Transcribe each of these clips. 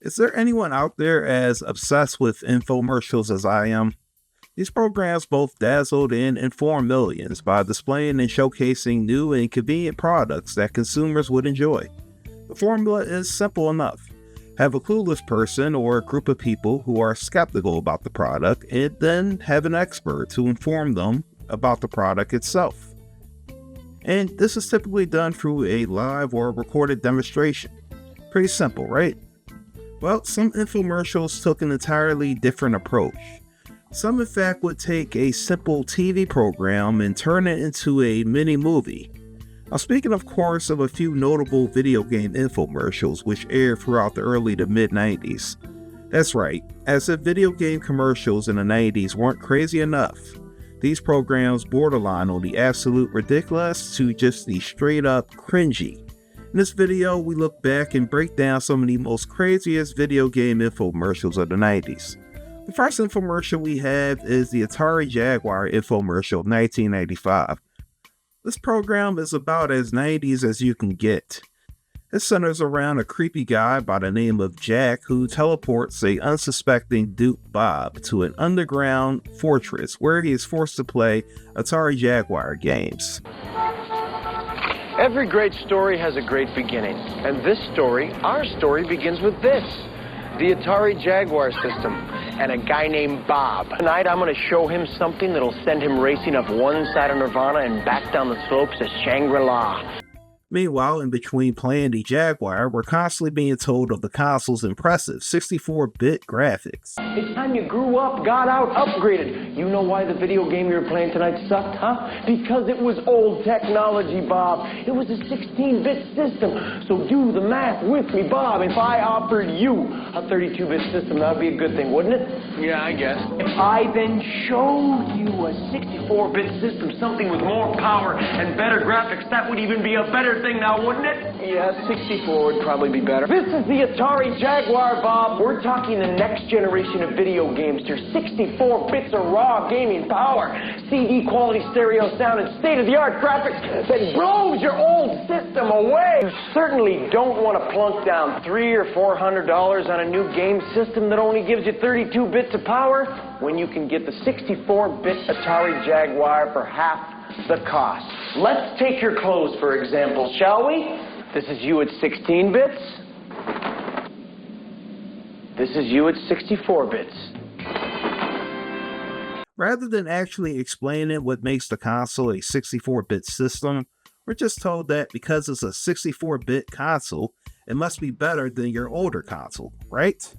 Is there anyone out there as obsessed with infomercials as I am? These programs both dazzled and informed millions by displaying and showcasing new and convenient products that consumers would enjoy. The formula is simple enough. Have a clueless person or a group of people who are skeptical about the product, and then have an expert to inform them about the product itself. And this is typically done through a live or recorded demonstration. Pretty simple, right? Well, some infomercials took an entirely different approach. Some, in fact, would take a simple TV program and turn it into a mini movie. Now, speaking, of course, of a few notable video game infomercials which aired throughout the early to mid-90s. That's right, as if video game commercials in the 90s weren't crazy enough, these programs borderline on the absolute ridiculous to just the straight up cringy. In this video, we look back and break down some of the most craziest video game infomercials of the 90s. The first infomercial we have is the Atari Jaguar infomercial 1995. This program is about as 90s as you can get. It centers around a creepy guy by the name of Jack who teleports a unsuspecting dupe Bob to an underground fortress where he is forced to play Atari Jaguar games. Every great story has a great beginning, and this story, our story, begins with this. The Atari Jaguar system, and a guy named Bob. Tonight I'm going to show him something that'll send him racing up one side of Nirvana and back down the slopes to Shangri-La. Meanwhile, in between playing the Jaguar, we're constantly being told of the console's impressive 64-bit graphics. It's time you grew up, got out, upgraded. You know why the video game you were playing tonight sucked, huh? Because it was old technology, Bob. It was a 16-bit system. So do the math with me, Bob. If I offered you a 32-bit system, that would be a good thing, wouldn't it? Yeah, I guess. If I then showed you a 64-bit system, something with more power and better graphics, that would even be a better thing now, wouldn't it? Yeah, 64 would probably be better. This is the Atari Jaguar, Bob. We're talking the next generation of video games. There's 64 bits of raw gaming power, CD quality stereo sound, and state-of-the-art graphics that blows your old system away. You certainly don't want to plunk down $300 or $400 on a new game system that only gives you 32 bits of power when you can get the 64-bit Atari Jaguar for half the cost. Let's take your clothes, for example, shall we? This is you at 16 bits. This is you at 64 bits. Rather than actually explaining what makes the console a 64-bit system, we're just told that because it's a 64-bit console, it must be better than your older console, right?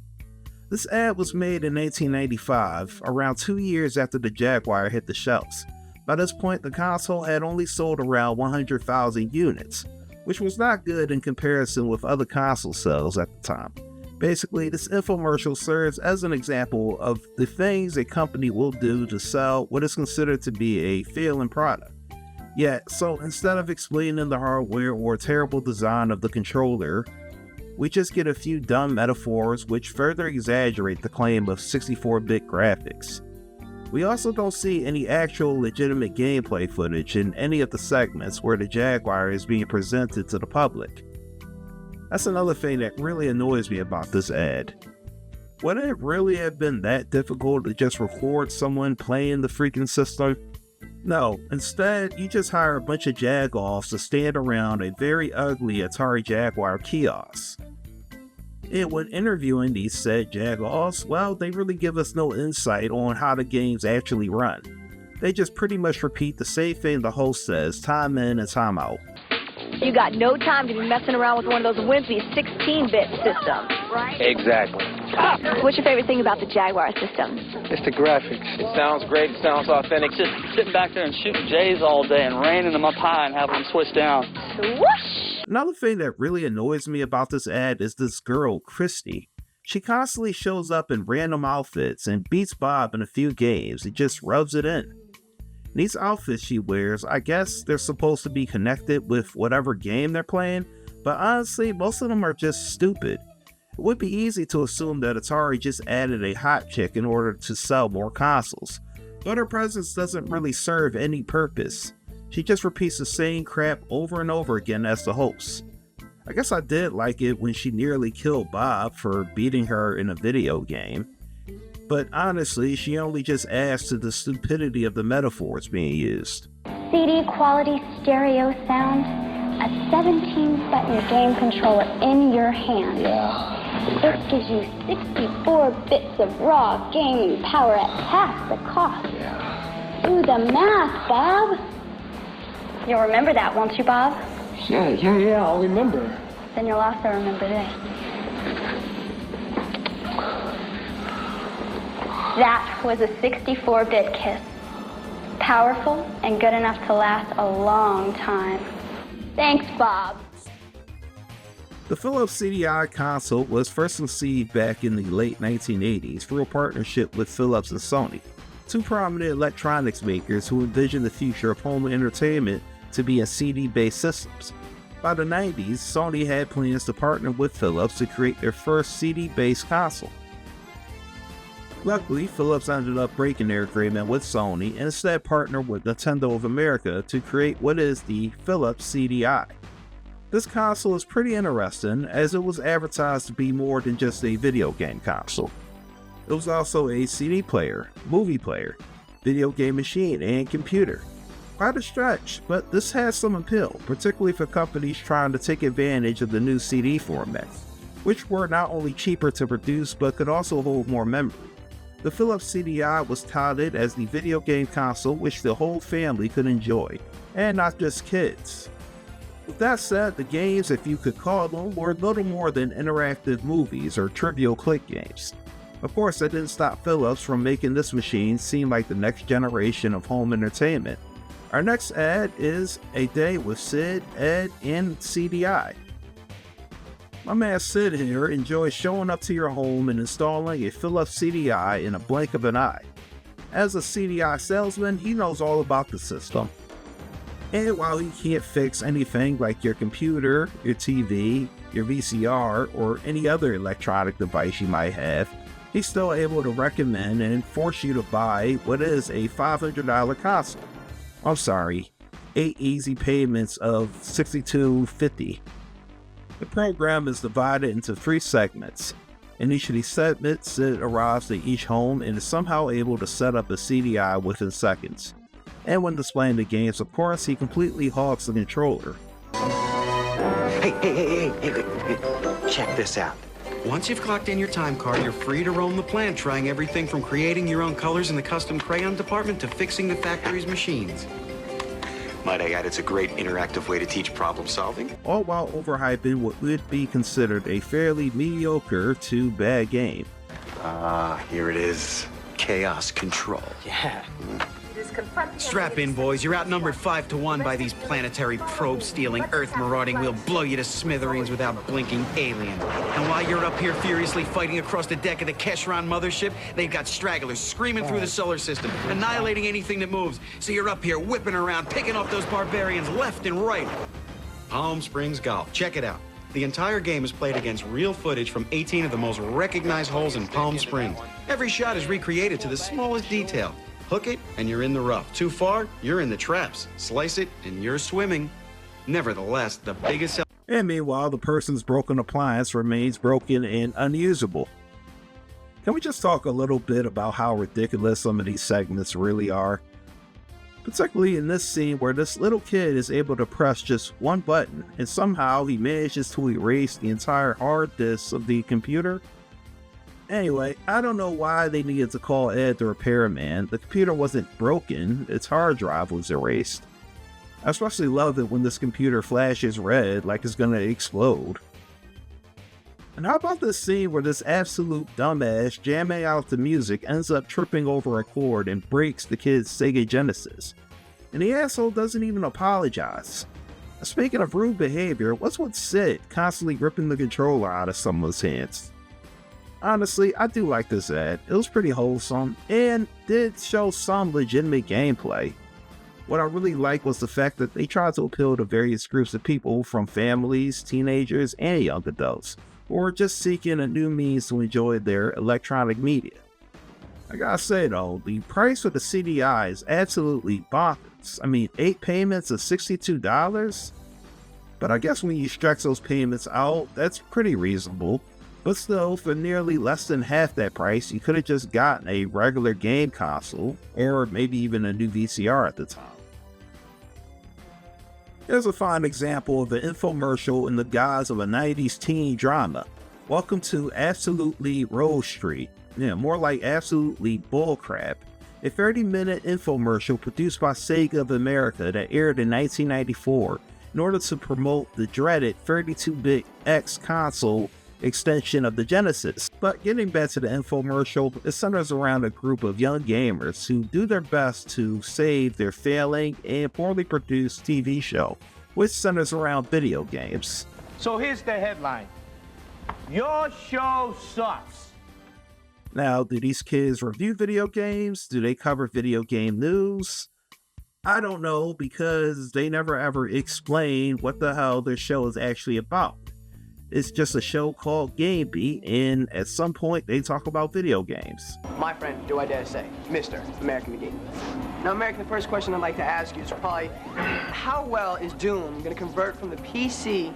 This ad was made in 1995, around 2 years after the Jaguar hit the shelves. By this point, the console had only sold around 100,000 units, which was not good in comparison with other console sales at the time. Basically, this infomercial serves as an example of the things a company will do to sell what is considered to be a failing product. Yet, so instead of explaining the hardware or terrible design of the controller, we just get a few dumb metaphors which further exaggerate the claim of 64-bit graphics. We also don't see any actual legitimate gameplay footage in any of the segments where the Jaguar is being presented to the public. That's another thing that really annoys me about this ad. Would it really have been that difficult to just record someone playing the freaking system? No, instead you just hire a bunch of jag-offs to stand around a very ugly Atari Jaguar kiosk. And when interviewing these said jag-offs, well, they really give us no insight on how the games actually run. They just pretty much repeat the same thing the host says time in and time out. You got no time to be messing around with one of those wimpy 16-bit systems, right? Exactly. What's your favorite thing about the Jaguar system? It's the graphics. It sounds great. It sounds authentic. Just sitting back there and shooting Jays all day and reining them up high and having them switch down. Swoosh! Another thing that really annoys me about this ad is this girl, Christy. She constantly shows up in random outfits and beats Bob in a few games and just rubs it in. These outfits she wears, I guess they're supposed to be connected with whatever game they're playing, but honestly, most of them are just stupid. It would be easy to assume that Atari just added a hot chick in order to sell more consoles, but her presence doesn't really serve any purpose. She just repeats the same crap over and over again as the host. I guess I did like it when she nearly killed Bob for beating her in a video game. But honestly, she only just adds to the stupidity of the metaphors being used. CD quality stereo sound, a 17-button game controller in your hand. Yeah. It gives you 64 bits of raw gaming power at half the cost. Yeah. Do the math, Bob. You'll remember that, won't you, Bob? Yeah, I'll remember. Then you'll also remember this. That was a 64-bit kiss. Powerful and good enough to last a long time. Thanks, Bob. The Philips CDI console was first conceived back in the late 1980s through a partnership with Philips and Sony, two prominent electronics makers who envisioned the future of home entertainment to be in CD-based systems. By the 90s, Sony had plans to partner with Philips to create their first CD-based console. Luckily, Philips ended up breaking their agreement with Sony and instead partnered with Nintendo of America to create what is the Philips CDI. This console is pretty interesting as it was advertised to be more than just a video game console. It was also a CD player, movie player, video game machine, and computer. Quite a stretch, but this has some appeal, particularly for companies trying to take advantage of the new CD formats, which were not only cheaper to produce but could also hold more memory. The Philips CDI was touted as the video game console which the whole family could enjoy, and not just kids. With that said, the games, if you could call them, were little more than interactive movies or trivial click games. Of course, that didn't stop Philips from making this machine seem like the next generation of home entertainment. Our next ad is A Day with Sid, Ed, and CDI. My man Sid here enjoys showing up to your home and installing a Philips CDI in a blink of an eye. As a CDI salesman, he knows all about the system. And while he can't fix anything like your computer, your TV, your VCR, or any other electronic device you might have, he's still able to recommend and force you to buy what is a $500 console. I'm sorry, 8 easy payments of $62.50. The program is divided into 3 segments. In each of these segments, Sid arrives at each home and is somehow able to set up a CDI within seconds. And when displaying the games, of course, he completely hogs the controller. Hey, check this out. Once you've clocked in your time card, you're free to roam the plant, trying everything from creating your own colors in the custom crayon department to fixing the factory's machines. Might I add, it's a great interactive way to teach problem solving. All while overhyping what would be considered a fairly mediocre to bad game. Here it is. Chaos Control. Yeah. Strap in, boys. You're outnumbered 5-1 by these planetary probe-stealing, Earth-marauding, we'll blow you to smithereens without blinking alien. And while you're up here furiously fighting across the deck of the Keshron mothership, they've got stragglers screaming through the solar system, annihilating anything that moves. So you're up here whipping around, picking off those barbarians left and right. Palm Springs Golf. Check it out. The entire game is played against real footage from 18 of the most recognized holes in Palm Springs. Every shot is recreated to the smallest detail. Hook it, and you're in the rough. Too far, you're in the traps. Slice it, and you're swimming. Nevertheless, the biggest... And meanwhile, the person's broken appliance remains broken and unusable. Can we just talk a little bit about how ridiculous some of these segments really are? Particularly in this scene where this little kid is able to press just one button, and somehow he manages to erase the entire hard disk of the computer. Anyway, I don't know why they needed to call Ed the repairman. The computer wasn't broken, its hard drive was erased. I especially love it when this computer flashes red like it's gonna explode. And how about this scene where this absolute dumbass jamming out the music ends up tripping over a cord and breaks the kid's Sega Genesis? And the asshole doesn't even apologize. Speaking of rude behavior, what's with Sid constantly ripping the controller out of someone's hands? Honestly, I do like this ad. It was pretty wholesome and did show some legitimate gameplay. What I really liked was the fact that they tried to appeal to various groups of people, from families, teenagers, and young adults, or just seeking a new means to enjoy their electronic media. I gotta say though, the price for the CDI is absolutely bonkers. I mean, 8 payments of $62? But I guess when you stretch those payments out, that's pretty reasonable. But still, for nearly less than half that price, you could have just gotten a regular game console, or maybe even a new VCR at the time. Here's a fine example of an infomercial in the guise of a 90s teen drama. Welcome to Absolutely Rose Street. Yeah, more like Absolutely Bullcrap. A 30-minute infomercial produced by Sega of America that aired in 1994 in order to promote the dreaded 32-bit X console extension of the Genesis. But getting back to the infomercial, it centers around a group of young gamers who do their best to save their failing and poorly produced TV show, which centers around video games. So here's the headline. Your show sucks. Now, do these kids review video games? Do they cover video game news? I don't know, because they never ever explain what the hell their show is actually about. It's just a show called Game Beat, and at some point they talk about video games. My friend, do I dare say, Mr. American the Game. Now, American, the first question I'd like to ask you is probably, how well is Doom going to convert from the PC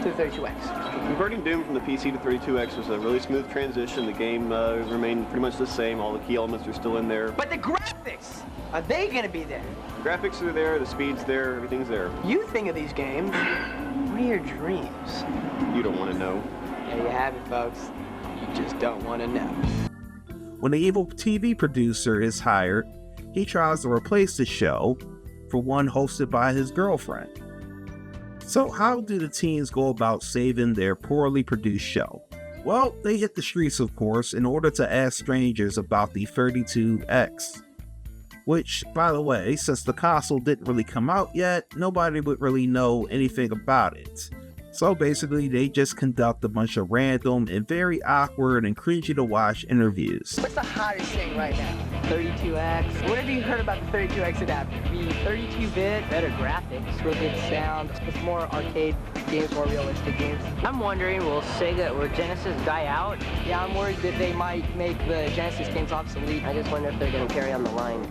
to the 32X? Converting Doom from the PC to 32X was a really smooth transition. The game remained pretty much the same. All the key elements are still in there. But the graphics, are they going to be there? The graphics are there, the speed's there, everything's there. You think of these games, what are your dreams? You don't want to know. There you have it, folks. You just don't want to know. When the evil TV producer is hired, he tries to replace the show for one hosted by his girlfriend. So how do the teens go about saving their poorly produced show? Well, they hit the streets, of course, in order to ask strangers about the 32X. Which, by the way, since the console didn't really come out yet, nobody would really know anything about it. So basically, they just conduct a bunch of random and very awkward and cringy to watch interviews. What's the hottest thing right now? 32X. What have you heard about the 32X adapter? The 32-bit, better graphics, real good sound. It's more arcade games, more realistic games. I'm wondering, will Genesis die out? Yeah, I'm worried that they might make the Genesis games obsolete. I just wonder if they're going to carry on the line.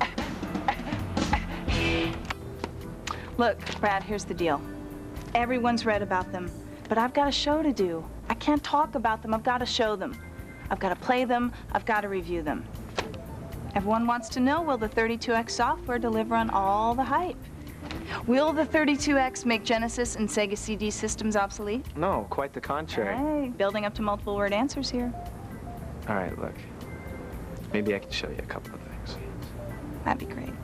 Look, Brad, here's the deal. Everyone's read about them, but I've got a show to do. I can't talk about them, I've got to show them. I've got to play them, I've got to review them. Everyone wants to know, will the 32X software deliver on all the hype? Will the 32X make Genesis and Sega CD systems obsolete? No, quite the contrary. Hey, building up to multiple word answers here. All right, look. Maybe I can show you a couple of things. That'd be great.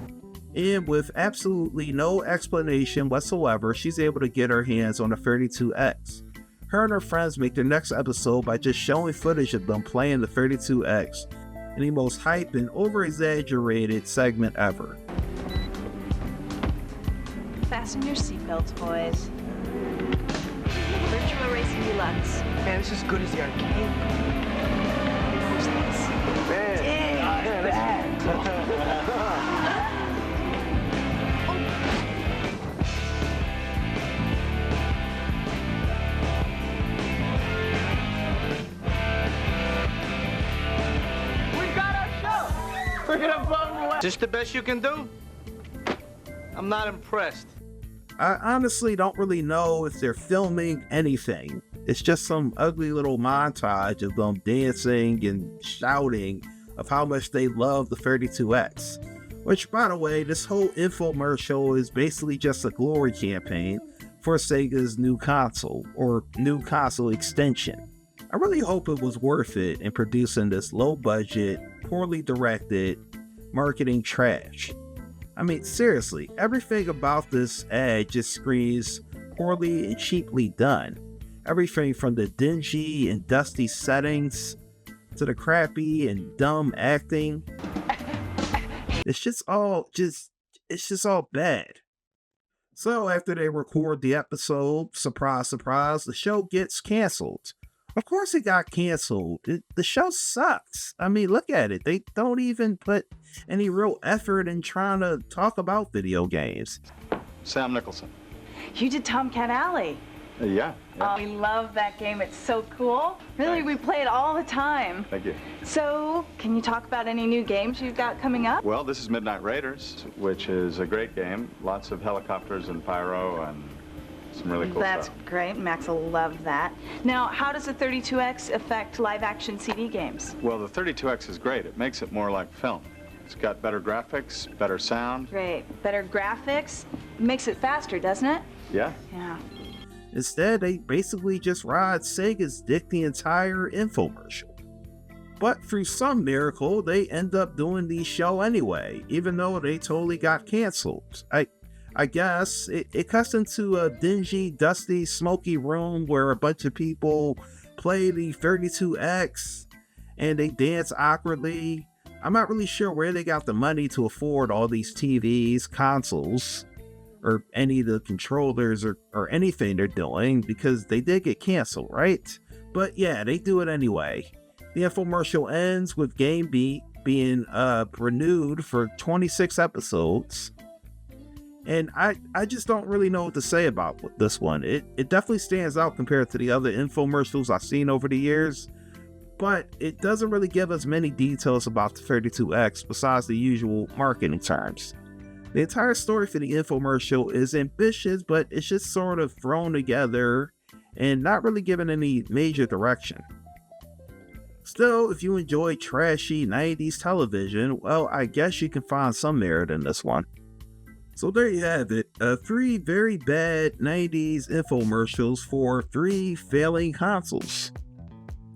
And with absolutely no explanation whatsoever, she's able to get her hands on the 32X. Her and her friends make their next episode by just showing footage of them playing the 32X in the most hype and over-exaggerated segment ever. Fasten your seatbelts, boys. Virtual Racing Deluxe. Man, it's as good as the arcade. Who's this? We're gonna bum away. Is this the best you can do? I'm not impressed. I honestly don't really know if they're filming anything. It's just some ugly little montage of them dancing and shouting of how much they love the 32X. Which, by the way, this whole infomercial is basically just a glory campaign for Sega's new console, or new console extension. I really hope it was worth it in producing this low-budget, poorly directed marketing trash. I mean, seriously, everything about this ad just screams poorly and cheaply done. Everything from the dingy and dusty settings to the crappy and dumb acting. It's just all bad. So after they record the episode, surprise, surprise, the show gets canceled. Of course it got canceled. The show sucks. I mean, look at it. They don't even put any real effort in trying to talk about video games. Sam Nicholson. You did Tomcat Alley. Yeah. Oh, we love that game. It's so cool. Really, Thanks. we play it all the time. Thank you. So, can you talk about any new games you've got coming up? Well, this is Midnight Raiders, which is a great game. Lots of helicopters and pyro and Some really cool That's stuff. great. Max will love that. Now, how does the 32X affect live-action CD games? Well, the 32X is great. It makes it more like film. It's got better graphics, better sound. Great. Better graphics? Makes it faster, doesn't it? Yeah. Yeah. Instead, they basically just ride Sega's dick the entire infomercial. But through some miracle, they end up doing the show anyway, even though they totally got canceled. I guess it cuts into a dingy, dusty, smoky room where a bunch of people play the 32X and they dance awkwardly. I'm not really sure where they got the money to afford all these TVs, consoles, or any of the controllers or anything they're doing, because they did get canceled, right? But yeah, they do it anyway. The infomercial ends with Game Beat being renewed for 26 episodes. And I just don't really know what to say about this one. It definitely stands out compared to the other infomercials I've seen over the years, but it doesn't really give us many details about the 32X besides the usual marketing terms. The entire story for the infomercial is ambitious, but it's just sort of thrown together and not really given any major direction. Still, if you enjoy trashy 90s television, well, I guess you can find some merit in this one. So there you have it, 3 very bad 90s infomercials for 3 failing consoles.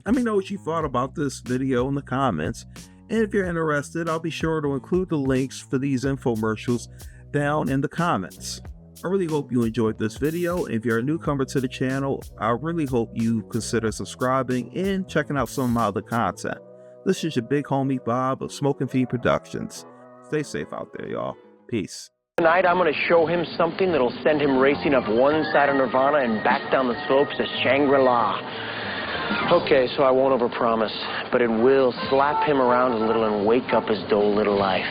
Let me know what you thought about this video in the comments, and if you're interested, I'll be sure to include the links for these infomercials down in the comments. I really hope you enjoyed this video. If you're a newcomer to the channel, I really hope you consider subscribing and checking out some of my other content. This is your big homie Bob of Smoking Fiend Productions. Stay safe out there, y'all. Peace. Tonight, I'm going to show him something that'll send him racing up one side of Nirvana and back down the slopes to Shangri-La. Okay, so I won't overpromise, but it will slap him around a little and wake up his dull little life.